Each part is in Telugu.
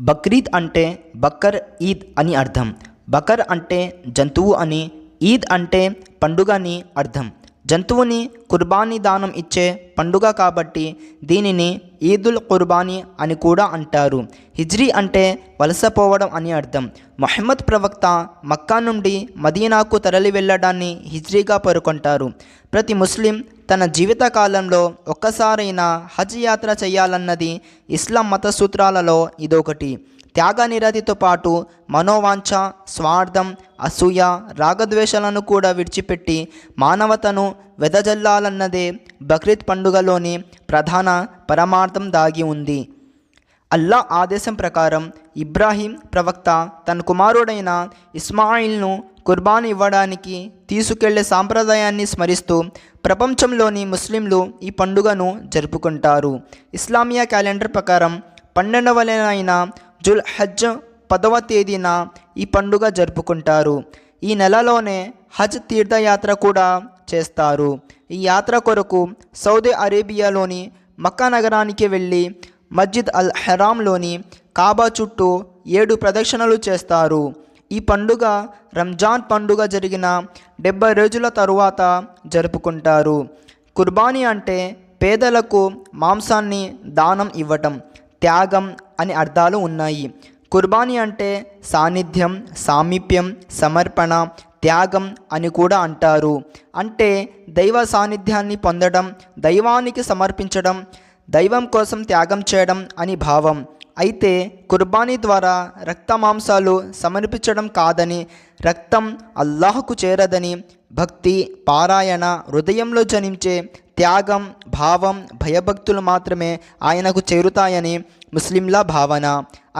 బక్రీద్ అంటే బకర్ ఈద్ అని అర్థం. బకర్ అంటే జంతువు అని, ఈద్ అంటే పండుగ అని అర్థం. జంతువుని కుర్బానీ దానం ఇచ్చే పండుగ కాబట్టి దీనిని ఈదుల్ కుర్బానీ అని కూడా అంటారు. హిజ్రీ అంటే వలసపోవడం అని అర్థం. ముహమ్మద్ ప్రవక్త మక్కా నుండి మదీనాకు తరలి వెళ్ళడాన్ని హిజ్రీగా పేర్కొంటారు. ప్రతి ముస్లిం తన జీవిత కాలంలో ఒక్కసారైనా హజ్ యాత్ర చేయాలన్నది ఇస్లాం మత సూత్రాలలో ఇదొకటి. త్యాగ నిరతితో పాటు మనోవాంఛ, స్వార్థం, అసూయ, రాగద్వేషాలను కూడా విడిచిపెట్టి మానవతను వెదజల్లాలన్నదే బక్రీద్ పండుగలోని ప్రధాన పరమార్థం దాగి ఉంది. అల్లా ఆదేశం ప్రకారం ఇబ్రాహీం ప్రవక్త తన కుమారుడైన ఇస్మాయిల్ను కుర్బానీ ఇవ్వడానికి తీసుకెళ్లే సాంప్రదాయాన్ని స్మరిస్తూ ప్రపంచంలోని ముస్లింలు ఈ పండుగను జరుపుకుంటారు. ఇస్లామియా క్యాలెండర్ ప్రకారం 12వ నెల అయిన జుల్ హజ్ 10వ తేదీన ఈ పండుగ జరుపుకుంటారు. ఈ నెలలోనే హజ్ తీర్థయాత్ర కూడా చేస్తారు. ఈ యాత్ర కొరకు సౌదీ అరేబియాలోని మక్కా నగరానికి వెళ్ళి మస్జిద్ అల్ హరాంలోని కాబా చుట్టూ 7 ప్రదక్షిణలు చేస్తారు. ఈ పండుగ రంజాన్ పండుగ జరిగిన 70 రోజుల తరువాత జరుపుకుంటారు. కుర్బానీ అంటే పేదలకు మాంసాన్ని దానం ఇవ్వటం, త్యాగం అని అర్థాలు ఉన్నాయి. కుర్బానీ అంటే సాన్నిధ్యం, సామీప్యం, సమర్పణ, త్యాగం అని కూడా అంటారు. అంటే దైవ సాన్నిధ్యాన్ని పొందడం, దైవానికి సమర్పించడం, దైవం కోసం త్యాగం చేయడం అని భావం. అయితే కుర్బానీ ద్వారా రక్త మాంసాలు సమర్పించడం కాదని, రక్తం అల్లాహకు చేరదని, భక్తి, పారాయణ, హృదయంలో జనించే త్యాగం, భావం, భయభక్తులు మాత్రమే ఆయనకు చేరుతాయని ముస్లింల భావన.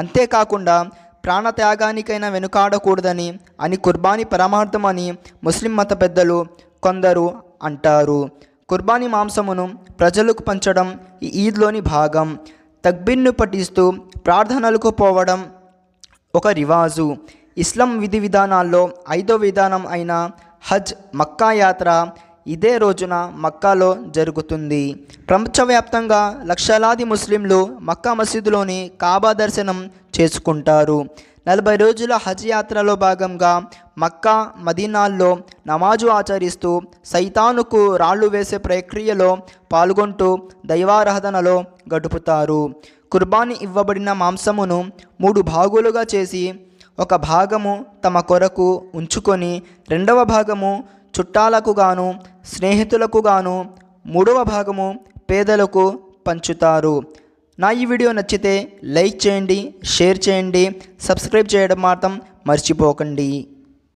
అంతేకాకుండా ప్రాణత్యాగానికైనా వెనుకాడకూడదని అని కుర్బానీ పరమార్థం అని ముస్లిం మత పెద్దలు కొందరు అంటారు. కుర్బానీ మాంసమును ప్రజలకు పంచడం ఈ ఈద్లోని భాగం. తక్బీర్ను పఠిస్తూ ప్రార్థనలకు పోవడం ఒక రివాజు. ఇస్లాం విధి విధానాల్లో 5వ విధానం అయిన హజ్ మక్కా యాత్ర ఇదే రోజున మక్కాలో జరుగుతుంది. ప్రపంచవ్యాప్తంగా లక్షలాది ముస్లింలు మక్కా మసీదులోని కాబా దర్శనం చేసుకుంటారు. 40 రోజుల హజ్ యాత్రలో భాగంగా మక్కా, మదీనాల్లో నమాజు ఆచరిస్తూ సైతానుకు రాళ్లు వేసే ప్రక్రియలో పాల్గొంటూ దైవారాధనలో గడుపుతారు. కుర్బానీ ఇవ్వబడిన మాంసమును 3 భాగులుగా చేసి ఒక భాగము తమ కొరకు ఉంచుకొని, 2వ భాగము చుట్టాలకు గాను, స్నేహితులకు గాను, 3వ భాగము పేదలకు పంచుతారు. నా ఈ వీడియో నచ్చితే లైక్ చేయండి, షేర్ చేయండి, సబ్స్క్రైబ్ చేయడం మాత్రం మర్చిపోకండి.